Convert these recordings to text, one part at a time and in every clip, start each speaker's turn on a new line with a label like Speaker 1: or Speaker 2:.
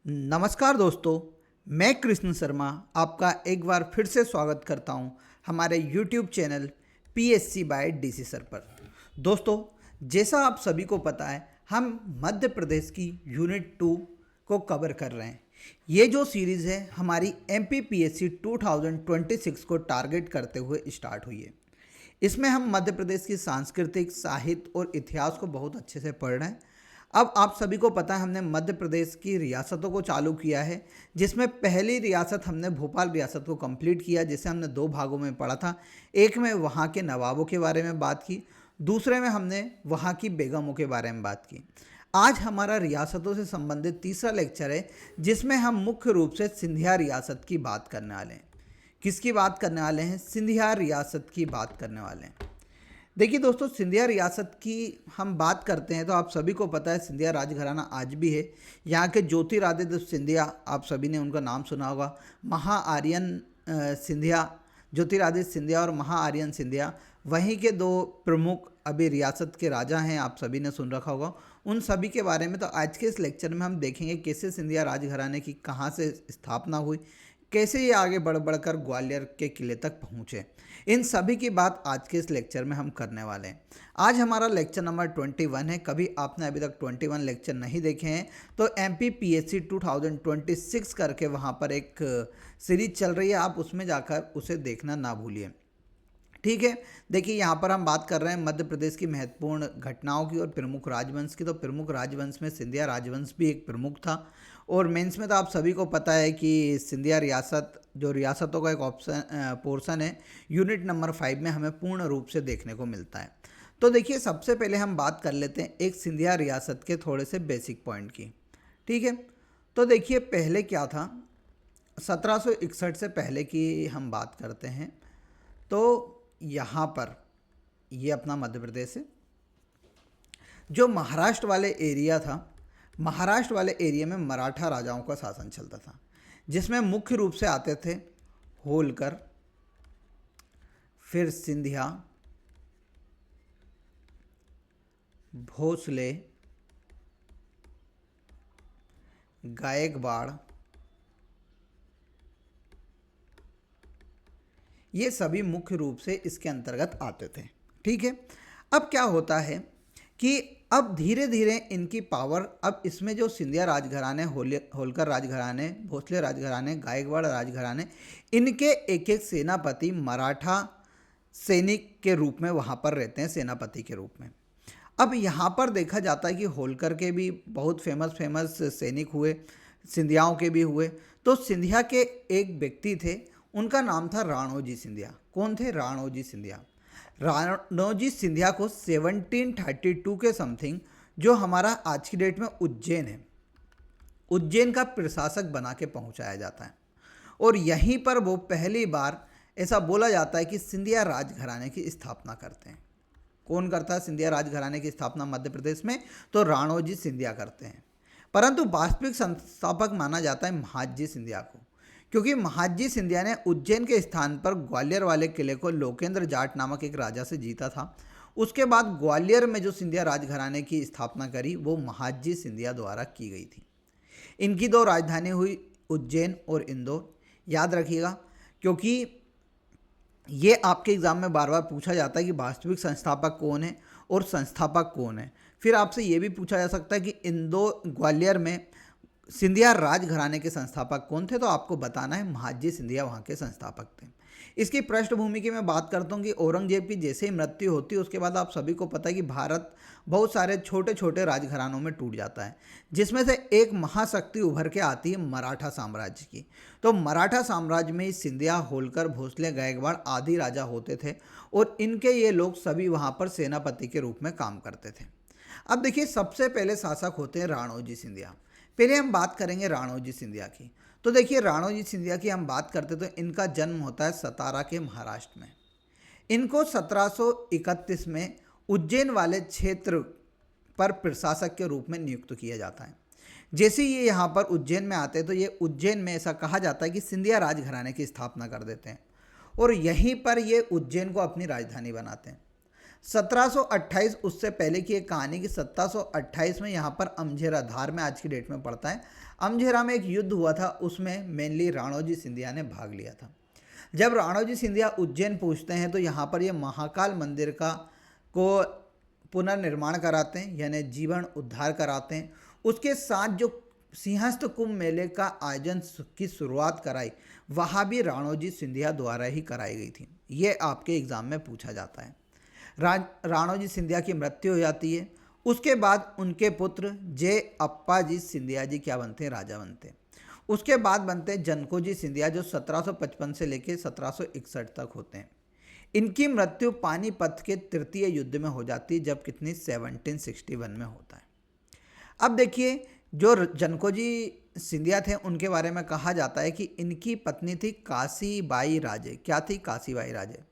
Speaker 1: नमस्कार दोस्तों, मैं कृष्ण शर्मा आपका एक बार फिर से स्वागत करता हूं हमारे YouTube channel PSC by DC sir पर। दोस्तों, जैसा आप सभी को पता है, हम मध्य प्रदेश की यूनिट 2 को कवर कर रहे हैं। ये जो सीरीज़ है हमारी MPPSC 2026 को टारगेट करते हुए स्टार्ट हुई है। इसमें हम मध्य प्रदेश की सांस्कृतिक, साहित्य और इतिहास को बहुत अच्छे से पढ़ रहे हैं। अब आप सभी को पता है, हमने मध्य प्रदेश की रियासतों को चालू किया है, जिसमें पहली रियासत हमने भोपाल रियासत को कंप्लीट किया, जिसे हमने 2 भागों में पढ़ा था। एक में वहाँ के नवाबों के बारे में बात की, दूसरे में हमने वहाँ की बेगमों के बारे में बात की। आज हमारा रियासतों से संबंधित तीसरा लेक्चर है, जिसमें हम मुख्य रूप से सिंधिया रियासत की बात करने वाले हैं। किसकी बात करने वाले हैं? सिंधिया रियासत की बात करने वाले हैं। देखिए दोस्तों, सिंधिया रियासत की हम बात करते हैं तो आप सभी को पता है सिंधिया राजघराना आज भी है। यहाँ के ज्योतिरादित्य सिंधिया, आप सभी ने उनका नाम सुना होगा। महाआर्यन सिंधिया, ज्योतिरादित्य सिंधिया और महाआर्यन सिंधिया, वहीं के 2 प्रमुख अभी रियासत के राजा हैं, आप सभी ने सुन रखा होगा। उन सभी के बारे में तो आज के इस लेक्चर में हम देखेंगे कैसे सिंधिया राजघराने की कहाँ से स्थापना हुई, कैसे ये आगे बढ़ बढ़कर ग्वालियर के किले तक पहुँचे। इन सभी की बात आज के इस लेक्चर में हम करने वाले हैं। आज हमारा लेक्चर नंबर 21 है। कभी आपने अभी तक 21 लेक्चर नहीं देखे हैं तो MPPSC 2026 करके वहाँ पर एक सीरीज चल रही है, आप उसमें जाकर उसे देखना ना भूलिए। ठीक है, देखिए यहाँ पर हम बात कर रहे हैं मध्य प्रदेश की महत्वपूर्ण घटनाओं की और प्रमुख राजवंश की। तो प्रमुख राजवंश में सिंधिया राजवंश भी एक प्रमुख था। और मेंस में तो आप सभी को पता है कि सिंधिया रियासत जो रियासतों का एक पोर्शन है, यूनिट नंबर 5 में हमें पूर्ण रूप से देखने को मिलता है। तो देखिए, सबसे पहले हम बात कर लेते हैं एक सिंधिया रियासत के थोड़े से बेसिक पॉइंट की। ठीक है, तो देखिए पहले क्या था, 1761 से पहले की हम बात करते हैं। तो यहाँ पर ये अपना मध्य प्रदेश है। जो महाराष्ट्र वाले एरिया था, महाराष्ट्र वाले एरिया में मराठा राजाओं का शासन चलता था, जिसमें मुख्य रूप से आते थे होलकर, फिर सिंधिया, भोसले, गायकवाड़, ये सभी मुख्य रूप से इसके अंतर्गत आते थे। ठीक है, अब क्या होता है कि अब धीरे धीरे इनकी पावर, अब इसमें जो सिंधिया राजघराने, होलकर राजघराने, भोसले राजघराने, गायकवाड़ राजघराने, इनके एक एक सेनापति मराठा सैनिक के रूप में वहाँ पर रहते हैं, सेनापति के रूप में। अब यहाँ पर देखा जाता है कि होलकर के भी बहुत फेमस सैनिक हुए, सिंधियाओं के भी हुए। तो सिंधिया के एक व्यक्ति थे, उनका नाम था राणोजी सिंधिया। कौन थे? राणोजी सिंधिया। राणोजी सिंधिया को 1732 के समथिंग, जो हमारा आज की डेट में उज्जैन है, उज्जैन का प्रशासक बना के पहुंचाया जाता है। और यहीं पर वो पहली बार ऐसा बोला जाता है कि सिंधिया राजघराने की स्थापना करते हैं। कौन करता है सिंधिया राजघराने की स्थापना मध्य प्रदेश में? तो राणोजी सिंधिया करते हैं। परंतु वास्तविक संस्थापक माना जाता है महादजी सिंधिया को, क्योंकि महादजी सिंधिया ने उज्जैन के स्थान पर ग्वालियर वाले किले को लोकेंद्र जाट नामक एक राजा से जीता था। उसके बाद ग्वालियर में जो सिंधिया राजघराने की स्थापना करी, वो महादजी सिंधिया द्वारा की गई थी। इनकी 2 राजधानी हुई, उज्जैन और इंदौर। याद रखिएगा, क्योंकि ये आपके एग्जाम में बार बार पूछा जाता है कि वास्तविक संस्थापक कौन है और संस्थापक कौन है। फिर आपसे ये भी पूछा जा सकता है कि इंदौर, ग्वालियर में सिंधिया राजघराने के संस्थापक कौन थे, तो आपको बताना है महादजी सिंधिया वहाँ के संस्थापक थे। इसकी पृष्ठभूमि की मैं बात करता हूँ कि औरंगजेब की जैसे ही मृत्यु होती है, उसके बाद आप सभी को पता है कि भारत बहुत सारे छोटे छोटे राजघरानों में टूट जाता है, जिसमें से एक महाशक्ति उभर के आती है मराठा साम्राज्य की। तो मराठा साम्राज्य में सिंधिया, होलकर, भोसले, गायकवाड़ आदि राजा होते थे, और इनके ये लोग सभी वहाँ पर सेनापति के रूप में काम करते थे। अब देखिए, सबसे पहले शासक होते हैं राणोजी सिंधिया। पहले हम बात करेंगे राणोजी सिंधिया की। तो देखिए, राणोजी सिंधिया की हम बात करते तो इनका जन्म होता है सतारा के महाराष्ट्र में। इनको 1731 में उज्जैन वाले क्षेत्र पर प्रशासक के रूप में नियुक्त किया जाता है। जैसे ये यहाँ पर उज्जैन में आते हैं तो ये उज्जैन में ऐसा कहा जाता है कि सिंधिया राजघराने की स्थापना कर देते हैं, और यहीं पर ये उज्जैन को अपनी राजधानी बनाते हैं। 1728 उससे पहले की एक कहानी कि 1728 में यहाँ पर अमझेरा, धार में आज की डेट में पड़ता है, अमझेरा में एक युद्ध हुआ था, उसमें मेनली राणोजी सिंधिया ने भाग लिया था। जब राणोजी सिंधिया उज्जैन पहुँचते हैं तो यहाँ पर ये महाकाल मंदिर का को पुनर्निर्माण कराते हैं, यानी जीवन उद्धार कराते हैं। उसके साथ जो सिंहस्थ कुंभ मेले का आयोजन की शुरुआत कराई, वहाँ भी राणोजी सिंधिया द्वारा ही कराई गई थी। ये आपके एग्ज़ाम में पूछा जाता है। राणोजी सिंधिया की मृत्यु हो जाती है। उसके बाद उनके पुत्र जय अप्पा जी सिंधिया जी क्या बनते हैं, राजा बनते हैं। उसके बाद बनते हैं जनकोजी सिंधिया, जो 1755 से लेकर 1761 तक होते हैं। इनकी मृत्यु पानीपत के तृतीय युद्ध में हो जाती है, जब कितनी 1761 में होता है। अब देखिए, जो जनकोजी सिंधिया थे उनके बारे में कहा जाता है कि इनकी पत्नी थी काशीबाई राजे। क्या थी? काशीबाई राजे।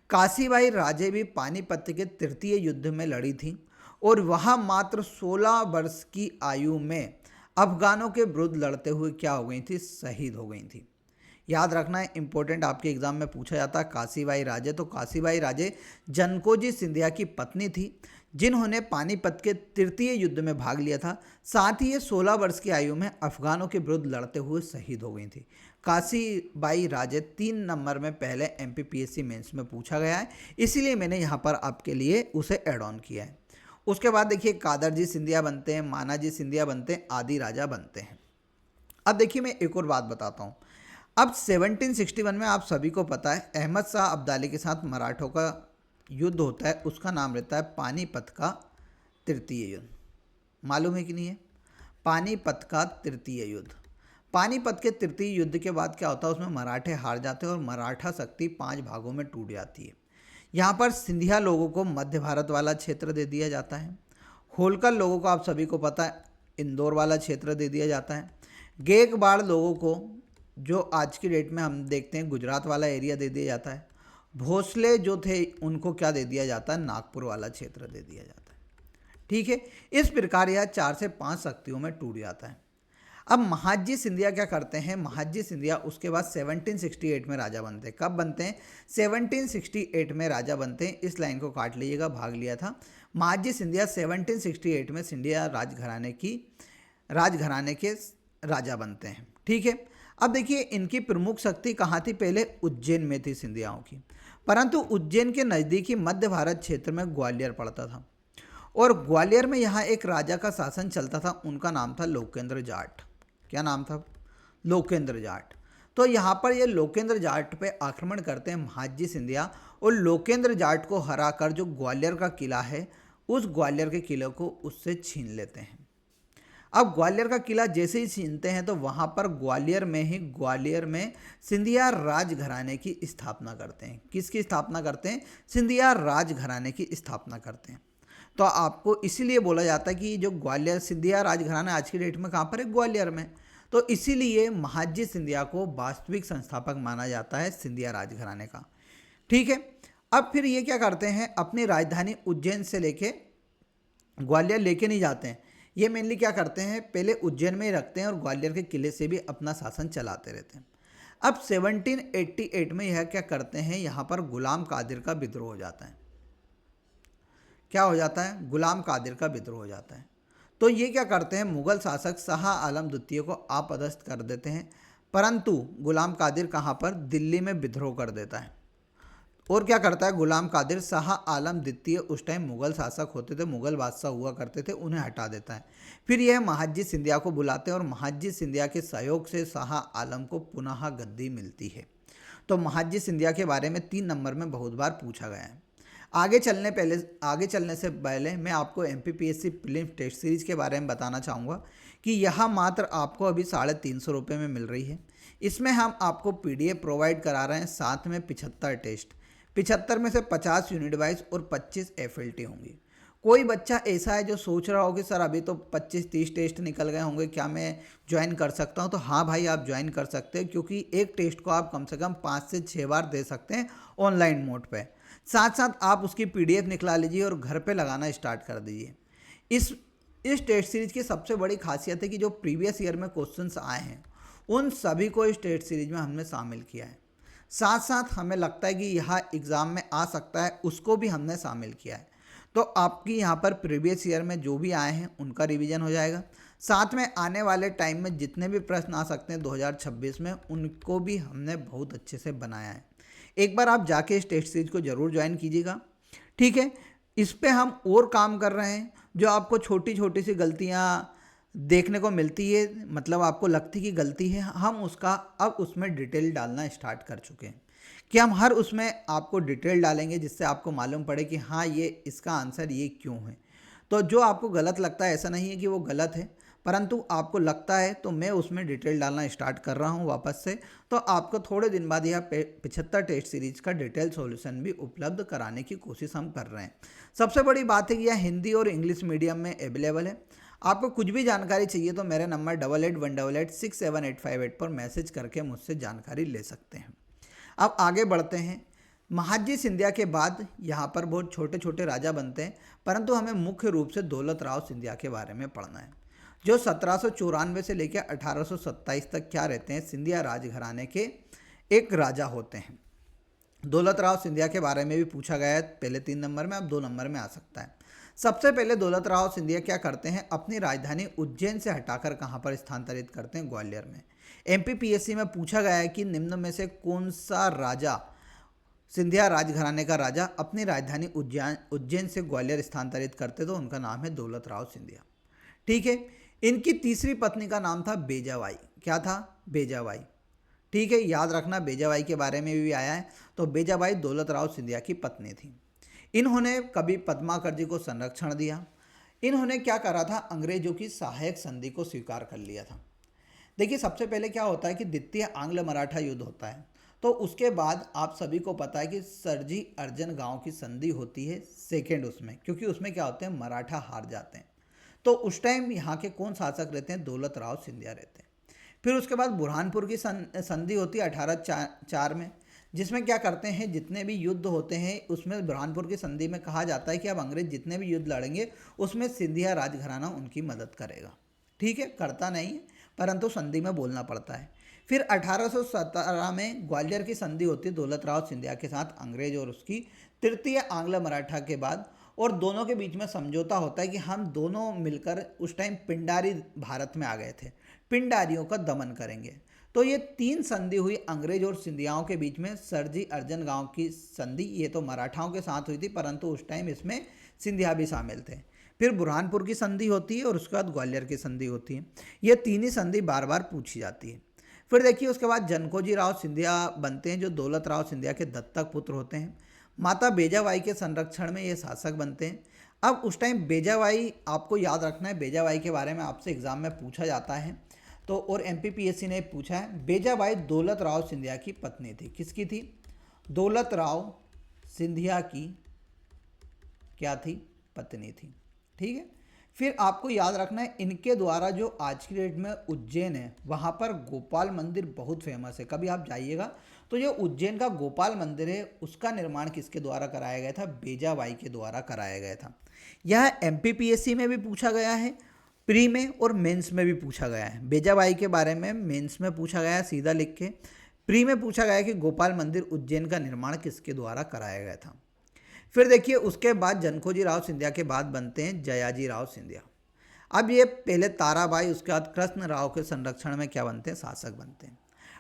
Speaker 1: काशीबाई राजे भी पानीपत के तृतीय युद्ध में लड़ी थी और वह मात्र 16 वर्ष की आयु में अफगानों के विरुद्ध लड़ते हुए क्या हो गई थी? शहीद हो गई थी। याद रखना है, इंपॉर्टेंट, आपके एग्जाम में पूछा जाता है काशीबाई राजे। तो काशीबाई राजे जनकोजी सिंधिया की पत्नी थी, जिन्होंने पानीपत के तृतीय युद्ध में भाग लिया था। साथ ही ये 16 वर्ष की आयु में अफगानों के विरुद्ध लड़ते हुए शहीद हो गई थी। काशीबाई राजे 3 नंबर में पहले MPPSC मेंस में पूछा गया है, इसीलिए मैंने यहाँ पर आपके लिए उसे ऐड ऑन किया है। उसके बाद देखिए, कादरजी सिंधिया बनते हैं, मानाजी सिंधिया बनते हैं, आदि राजा बनते हैं। अब देखिए, मैं एक और बात बताता हूँ। अब 1761 में आप सभी को पता है, अहमद शाह अब्दाली के साथ मराठों का युद्ध होता है, उसका नाम रहता है पानीपत का तृतीय युद्ध। मालूम है कि नहीं है? पानीपत का तृतीय युद्ध। पानीपत के तृतीय युद्ध के बाद क्या होता है, उसमें मराठे हार जाते हैं और मराठा शक्ति 5 भागों में टूट जाती है। यहाँ पर सिंधिया लोगों को मध्य भारत वाला क्षेत्र दे दिया जाता है। होलकर लोगों को आप सभी को पता है इंदौर वाला क्षेत्र दे दिया जाता है। गेकवाड़ लोगों को, जो आज की डेट में हम देखते हैं, गुजरात वाला एरिया दे दिया जाता है। भोसले जो थे उनको क्या दे दिया जाता है? नागपुर वाला क्षेत्र दे दिया जाता है। ठीक है, इस प्रकार यह 4 से 5 शक्तियों में टूट जाता है। अब महाजी सिंधिया क्या करते हैं? महाजी सिंधिया उसके बाद 1768 में राजा बनते हैं। कब बनते हैं? 1768 में राजा बनते हैं। इस लाइन को काट लीजिएगा, भाग लिया था। महाजी सिंधिया 1768 में सिंधिया राजघराने के राजा बनते हैं। ठीक है, अब देखिए, इनकी प्रमुख शक्ति कहाँ थी? पहले उज्जैन में थी सिंधियाओं की, परंतु उज्जैन के नज़दीकी मध्य भारत क्षेत्र में ग्वालियर पड़ता था और ग्वालियर में यहाँ एक राजा का शासन चलता था, उनका नाम था लोकेंद्र जाट। क्या नाम था? लोकेंद्र जाट। तो यहाँ पर ये लोकेंद्र जाट पे आक्रमण करते हैं महाजी सिंधिया और लोकेंद्र जाट को हराकर जो ग्वालियर का किला है, उस ग्वालियर के किले को उससे छीन लेते हैं। अब ग्वालियर का किला जैसे ही छीनते हैं तो वहाँ पर ग्वालियर में सिंधिया राजघराने की स्थापना करते हैं। किसकी स्थापना करते हैं? सिंधिया राजघराने की स्थापना करते हैं। तो आपको इसीलिए बोला जाता है कि जो ग्वालियर सिंधिया राजघराना आज की डेट में कहाँ पर है? ग्वालियर में। तो इसीलिए महाजी सिंधिया को वास्तविक संस्थापक माना जाता है सिंधिया राजघराने का। ठीक है, अब फिर ये क्या करते हैं? अपनी राजधानी उज्जैन से लेके ग्वालियर लेके नहीं जाते हैं। ये मेनली क्या करते हैं? पहले उज्जैन में ही रखते हैं और ग्वालियर के किले से भी अपना शासन चलाते रहते हैं। अब 1788 में यह क्या करते हैं? यहाँ पर गुलाम कादिर का विद्रोह हो जाता है। क्या हो जाता है? गुलाम कादिर का विद्रोह हो जाता है। तो ये क्या करते हैं? मुगल शासक शाह आलम द्वितीय को आपदस्थ कर देते हैं, परंतु गुलाम कादिर कहाँ पर? दिल्ली में विद्रोह कर देता है। और क्या करता है गुलाम कादिर? शाह आलम द्वितीय उस टाइम मुगल शासक होते थे, मुगल बादशाह हुआ करते थे, उन्हें हटा देता है। फिर यह महाजी सिंधिया को बुलाते हैं और महाजी सिंधिया के सहयोग से शाह आलम को पुनः गद्दी मिलती है। तो महाजी सिंधिया के बारे में 3 नंबर में बहुत बार पूछा गया है। आगे चलने से पहले मैं आपको MPPSC प्रीलिम्स टेस्ट सीरीज के बारे में बताना चाहूँगा कि यह मात्र आपको अभी 350 रुपये में मिल रही है। इसमें हम आपको PDF प्रोवाइड करा रहे हैं, साथ में 75 टेस्ट, 75 में से 50 यूनिट वाइज और 25 FLT होंगी। कोई बच्चा ऐसा है जो सोच रहा हो कि सर अभी तो 25-30 टेस्ट निकल गए होंगे, क्या मैं ज्वाइन कर सकता हूं? तो हाँ भाई, आप ज्वाइन कर सकते हैं, क्योंकि एक टेस्ट को आप कम से कम 5 से 6 बार दे सकते हैं ऑनलाइन मोड पे। साथ साथ आप उसकी PDF निकला लीजिए और घर पे लगाना स्टार्ट कर दीजिए। इस टेस्ट सीरीज की सबसे बड़ी खासियत है कि जो प्रीवियस ईयर में क्वेश्चंस आए हैं उन सभी को इस टेस्ट सीरीज में हमने शामिल किया है। साथ साथ हमें लगता है कि यह एग्ज़ाम में आ सकता है, उसको भी हमने शामिल किया है। तो आपकी यहाँ पर प्रीवियस ईयर में जो भी आए हैं उनका रिवीजन हो जाएगा। साथ में आने वाले टाइम में जितने भी प्रश्न आ सकते हैं 2026 में, उनको भी हमने बहुत अच्छे से बनाया है। एक बार आप जाके इस टेस्ट सीरीज को ज़रूर ज्वाइन कीजिएगा, ठीक है। इस पे हम और काम कर रहे हैं। जो आपको छोटी छोटी सी गलतियाँ देखने को मिलती है, मतलब आपको लगती कि गलती है, हम उसका अब उसमें डिटेल डालना स्टार्ट कर चुके हैं कि हम हर उसमें आपको डिटेल डालेंगे जिससे आपको मालूम पड़े कि हाँ ये इसका आंसर ये क्यों है। तो जो आपको गलत लगता है, ऐसा नहीं है कि वो गलत है, परंतु आपको लगता है तो मैं उसमें डिटेल डालना स्टार्ट कर रहा हूँ वापस से। तो आपको थोड़े दिन बाद यह 75 टेस्ट सीरीज का डिटेल सॉल्यूशन भी उपलब्ध कराने की कोशिश हम कर रहे हैं। सबसे बड़ी बात है कि यह हिंदी और इंग्लिश मीडियम में अवेलेबल है। आपको कुछ भी जानकारी चाहिए तो मेरे नंबर 8818867858 पर मैसेज करके मुझसे जानकारी ले सकते हैं। अब आगे बढ़ते हैं। महादजी सिंधिया के बाद यहाँ पर बहुत छोटे छोटे राजा बनते हैं, परंतु हमें मुख्य रूप से दौलत राव सिंधिया के बारे में पढ़ना है, जो 1794 से लेकर 1827 तक क्या रहते हैं, सिंधिया राजघराने के एक राजा होते हैं। दौलत राव सिंधिया के बारे में भी पूछा गया है पहले 3 नंबर में, अब 2 नंबर में आ सकता है। सबसे पहले दौलत राव सिंधिया क्या करते हैं, अपनी राजधानी उज्जैन से हटाकर कहाँ पर स्थानांतरित करते हैं, ग्वालियर में। एमपीपीएससी में पूछा गया है कि निम्न में से कौन सा राजा, सिंधिया राजघराने का राजा, अपनी राजधानी उज्जैन से ग्वालियर स्थानांतरित करते, तो उनका नाम है दौलत राव सिंधिया, ठीक है। इनकी तीसरी पत्नी का नाम था बेजाबाई। क्या था, बेजाबाई, ठीक है, याद रखना बेजाबाई के बारे में भी आया है। तो बेजाबाई दौलत राव सिंधिया की पत्नी थी। इन्होंने कभी पद्माकर जी को संरक्षण दिया। इन्होंने क्या करा था, अंग्रेजों की सहायक संधि को स्वीकार कर लिया था। देखिए सबसे पहले क्या होता है कि द्वितीय आंग्ल मराठा युद्ध होता है, तो उसके बाद आप सभी को पता है कि सरजी अर्जन गांव की संधि होती है सेकेंड उसमें, क्योंकि उसमें क्या होते हैं, मराठा हार जाते हैं। तो उस टाइम यहाँ के कौन शासक रहते हैं, दौलत राव सिंधिया रहते हैं। फिर उसके बाद बुरहानपुर की संधि होती है 1804 में, जिसमें क्या करते हैं, जितने भी युद्ध होते हैं उसमें बुरहानपुर की संधि में कहा जाता है कि अब अंग्रेज जितने भी युद्ध लड़ेंगे उसमें सिंधिया राजघराना उनकी मदद करेगा, ठीक है, करता नहीं है परंतु संधि में बोलना पड़ता है। फिर 1817 में ग्वालियर की संधि होती है दौलत राव सिंधिया के साथ अंग्रेज और उसकी तृतीय आंग्ल मराठा के बाद, और दोनों के बीच में समझौता होता है कि हम दोनों मिलकर, उस टाइम पिंडारी भारत में आ गए थे, पिंडारियों का दमन करेंगे। तो ये 3 संधि हुई अंग्रेज और सिंधियाओं के बीच में। सरजी अर्जन गांव की संधि, ये तो मराठाओं के साथ हुई थी, परंतु उस टाइम इसमें सिंधिया भी शामिल थे। फिर बुरहानपुर की संधि होती है और उसके बाद ग्वालियर की संधि होती है। ये 3 ही संधि बार बार पूछी जाती है। फिर देखिए उसके बाद जनकोजी राव सिंधिया बनते हैं, जो दौलत राव सिंधिया के दत्तक पुत्र होते हैं। माता बेजाबाई के संरक्षण में ये शासक बनते हैं। अब उस टाइम बेजाबाई, आपको याद रखना है, बेजाबाई के बारे में आपसे एग्जाम में पूछा जाता है, तो और एमपीपीएससी ने पूछा है। बेजाबाई दौलत राव सिंधिया की पत्नी थी। किसकी थी, दौलत राव सिंधिया की क्या थी, पत्नी थी, ठीक है। फिर आपको याद रखना है, इनके द्वारा जो आज की डेट में उज्जैन है, वहाँ पर गोपाल मंदिर बहुत फेमस है। कभी आप जाइएगा तो जो उज्जैन का गोपाल मंदिर है उसका निर्माण किसके द्वारा कराया गया था, बेजाबाई के द्वारा कराया गया था। यह एमपीपीएससी में भी पूछा गया है, प्री में और मेंस में भी पूछा गया है। बेजाबाई के बारे में मेंस में पूछा गया है सीधा लिख के, प्री में पूछा गया है कि गोपाल मंदिर उज्जैन का निर्माण किसके द्वारा कराया गया था। फिर देखिए उसके बाद जनकोजी राव सिंधिया के बाद बनते हैं जयाजी राव सिंधिया। अब ये पहले ताराबाई, उसके बाद कृष्ण राव के संरक्षण में क्या बनते हैं, शासक बनते हैं।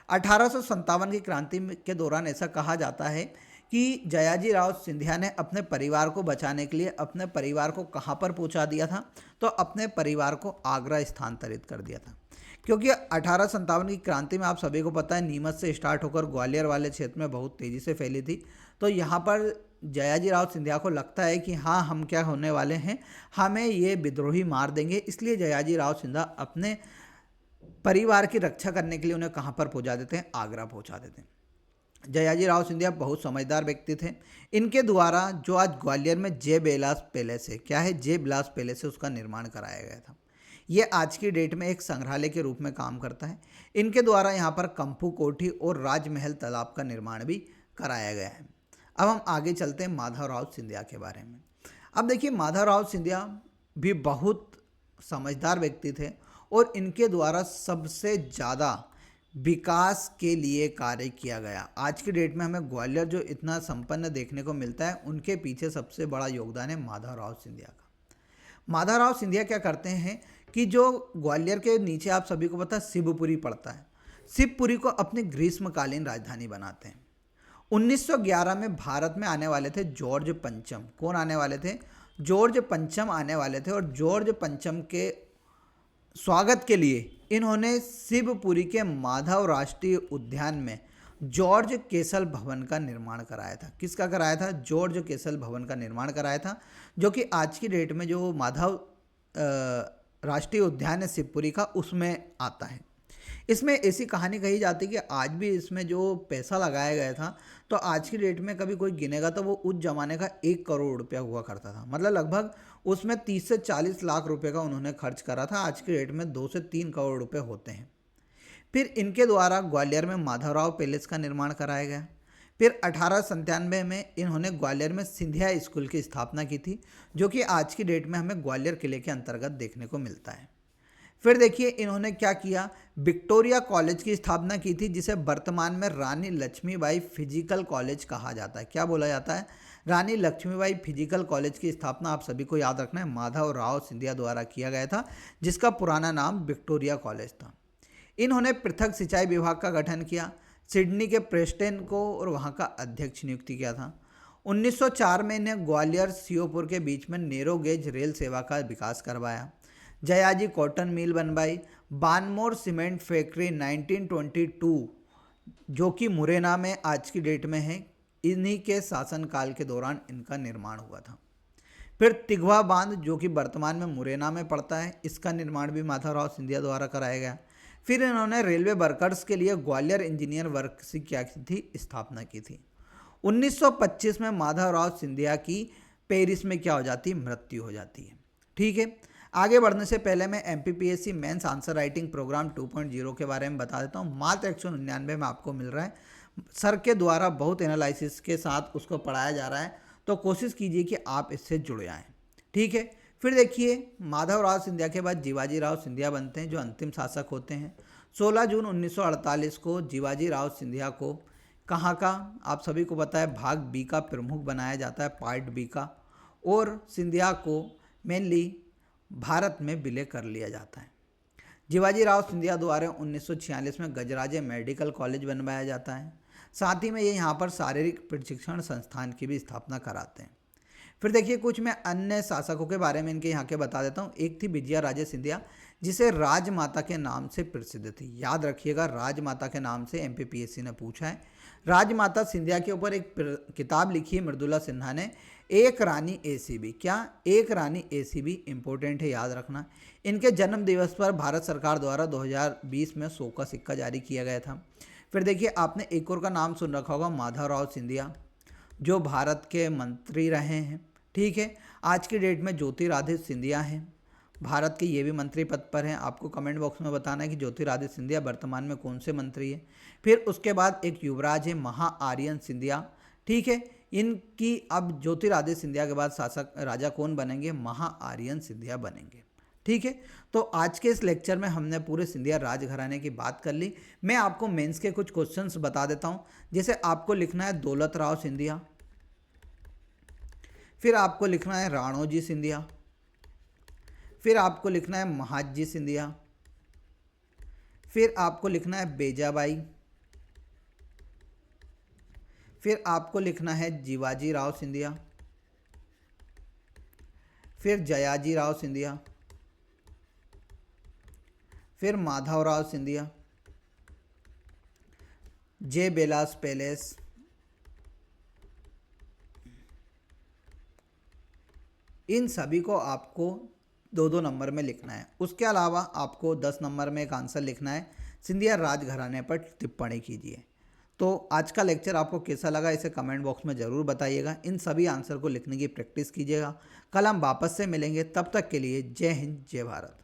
Speaker 1: 1857 की क्रांति के दौरान ऐसा कहा जाता है कि जयाजी राव सिंधिया ने अपने परिवार को बचाने के लिए अपने परिवार को कहाँ पर पहुँचा दिया था, तो अपने परिवार को आगरा स्थानांतरित कर दिया था। क्योंकि 1857 की क्रांति में आप सभी को पता है नीमच से स्टार्ट होकर ग्वालियर वाले क्षेत्र में बहुत तेज़ी से फैली थी। तो यहाँ पर जयाजी राव सिंधिया को लगता है कि हाँ हम क्या होने वाले हैं, हमें ये विद्रोही मार देंगे, इसलिए जयाजी राव सिंधिया अपने परिवार की रक्षा करने के लिए उन्हें कहाँ पर पहुँचा देते हैं, आगरा पहुँचा देते हैं। जयाजी राव सिंधिया बहुत समझदार व्यक्ति थे। इनके द्वारा जो आज ग्वालियर में जय बिलास पैलेस है, क्या है, जय बिलास पैलेस है, उसका निर्माण कराया गया था। ये आज की डेट में एक संग्रहालय के रूप में काम करता है। इनके द्वारा यहाँ पर कंफू कोठी और राजमहल तालाब का निर्माण भी कराया गया है। अब हम आगे चलते हैं माधवराव सिंधिया के बारे में। अब देखिए माधवराव सिंधिया भी बहुत समझदार व्यक्ति थे और इनके द्वारा सबसे ज़्यादा विकास के लिए कार्य किया गया। आज की डेट में हमें ग्वालियर जो इतना संपन्न देखने को मिलता है, उनके पीछे सबसे बड़ा योगदान है माधवराव सिंधिया का। माधवराव सिंधिया क्या करते हैं कि जो ग्वालियर के नीचे आप सभी को पता है शिवपुरी पड़ता है, शिवपुरी को अपनी ग्रीष्मकालीन राजधानी बनाते हैं। 1911 में भारत में आने वाले थे जॉर्ज पंचम। कौन आने वाले थे? जॉर्ज पंचम आने वाले थे, और जॉर्ज पंचम के स्वागत के लिए इन्होंने शिवपुरी के माधव राष्ट्रीय उद्यान में जॉर्ज केसल भवन का निर्माण कराया था। किसका कराया था? जॉर्ज केसल भवन का निर्माण कराया था, जो कि आज की डेट में जो माधव राष्ट्रीय उद्यान है शिवपुरी का, उसमें आता है। इसमें ऐसी कहानी कही जाती है कि आज भी इसमें जो पैसा लगाया गया था, तो आज की डेट में कभी कोई गिनेगा तो वो उस जमाने का 1 करोड़ रुपया हुआ करता था। मतलब लगभग उसमें 30 से 40 लाख रुपए का उन्होंने खर्च करा था। आज की डेट में 2 से 3 करोड़ रुपए होते हैं। फिर इनके द्वारा ग्वालियर में माधवराव पैलेस का निर्माण कराया गया। फिर 1897 में इन्होंने ग्वालियर में सिंधिया स्कूल की स्थापना की थी, जो कि आज की डेट में हमें ग्वालियर किले के अंतर्गत देखने को मिलता है। फिर देखिए इन्होंने क्या किया, विक्टोरिया कॉलेज की स्थापना की थी, जिसे वर्तमान में रानी लक्ष्मीबाई फिजिकल कॉलेज कहा जाता है। क्या बोला जाता है? रानी लक्ष्मीबाई फिजिकल कॉलेज की स्थापना आप सभी को याद रखना है माधवराव सिंधिया द्वारा किया गया था, जिसका पुराना नाम विक्टोरिया कॉलेज था। इन्होंने पृथक सिंचाई विभाग का गठन किया, सिडनी के प्रेस्टन को और वहाँ का अध्यक्ष नियुक्ति किया था। 1904 में इन्हें ग्वालियर सीओपुर के बीच में नैरो गेज रेल सेवा का विकास करवाया। जयाजी कॉटन मिल बनवाई। बानमोर सीमेंट फैक्ट्री 1922, जो कि मुरैना में आज की डेट में है, इन्हीं के शासनकाल के दौरान इनका निर्माण हुआ था। फिर तिगवा बांध, जो कि वर्तमान में मुरैना में पड़ता है, इसका निर्माण भी माधवराव सिंधिया द्वारा कराया गया। फिर इन्होंने रेलवे वर्कर्स के लिए ग्वालियर इंजीनियर वर्क्स की क्या की थी? स्थापना की थी। 1925 में माधवराव सिंधिया की पेरिस में क्या हो जाती? मृत्यु हो जाती है। ठीक है, आगे बढ़ने से पहले मैं MPPSC mains answer writing programme 2.0 के बारे में बता देता हूँ। मात्र 199 में आपको मिल रहा है। सर के द्वारा बहुत एनालिसिस के साथ उसको पढ़ाया जा रहा है, तो कोशिश कीजिए कि आप इससे जुड़ जाएँ। ठीक है, फिर देखिए माधवराव सिंधिया के बाद जीवाजी राव सिंधिया बनते हैं, जो अंतिम शासक होते हैं। 16 जून 1948 को जीवाजी राव सिंधिया को कहाँ का? आप सभी को पता है, भाग बी का प्रमुख बनाया जाता है, पार्ट बी का, और सिंधिया को मेनली भारत में विलय कर लिया जाता है। जीवाजी राव सिंधिया द्वारा 1946 में गजराजे मेडिकल कॉलेज बनवाया जाता है। साथ ही में ये यहाँ पर शारीरिक प्रशिक्षण संस्थान की भी स्थापना कराते हैं। फिर देखिए कुछ मैं अन्य शासकों के बारे में इनके यहाँ के बता देता हूँ। एक थी विजया राजे सिंधिया, जिसे राजमाता के नाम से प्रसिद्ध थी। याद रखिएगा, राजमाता के नाम से MPPSC ने पूछा है। राजमाता सिंधिया के ऊपर एक किताब लिखी है मृदुला सिन्हा ने, एक रानी ACB। क्या? एक रानी ACB इंपॉर्टेंट है, याद रखना। इनके जन्म दिवस पर भारत सरकार द्वारा 2020 में 100 का सिक्का जारी किया गया था। फिर देखिए आपने एक और का नाम सुन रखा होगा, माधवराव सिंधिया, जो भारत के मंत्री रहे हैं। ठीक है, आज की डेट में ज्योतिरादित्य सिंधिया हैं, भारत के ये भी मंत्री पद पर हैं। आपको कमेंट बॉक्स में बताना है कि ज्योतिरादित्य सिंधिया वर्तमान में कौन से मंत्री हैं। फिर उसके बाद एक युवराज है महाआर्यन सिंधिया। ठीक है, इनकी अब ज्योतिरादित्य सिंधिया के बाद शासक राजा कौन बनेंगे? महाआर्यन सिंधिया बनेंगे। ठीक है, तो आज के इस लेक्चर में हमने पूरे सिंधिया राजघराने की बात कर ली। मैं आपको मेंस के कुछ क्वेश्चंस बता देता हूं। जैसे आपको लिखना है दौलत राव सिंधिया, फिर आपको लिखना है राणोजी सिंधिया, फिर आपको लिखना है महाजी सिंधिया, फिर आपको लिखना है बेजाबाई, फिर आपको लिखना है जीवाजी राव सिंधिया, फिर जयाजी राव सिंधिया, फिर माधवराव सिंधिया, जे बेलास पैलेस, इन सभी को आपको 2-2 नंबर में लिखना है। उसके अलावा आपको 10 नंबर में एक आंसर लिखना है, सिंधिया राजघराने पर टिप्पणी कीजिए। तो आज का लेक्चर आपको कैसा लगा इसे कमेंट बॉक्स में ज़रूर बताइएगा। इन सभी आंसर को लिखने की प्रैक्टिस कीजिएगा। कल हम वापस से मिलेंगे, तब तक के लिए जय हिंद, जय भारत।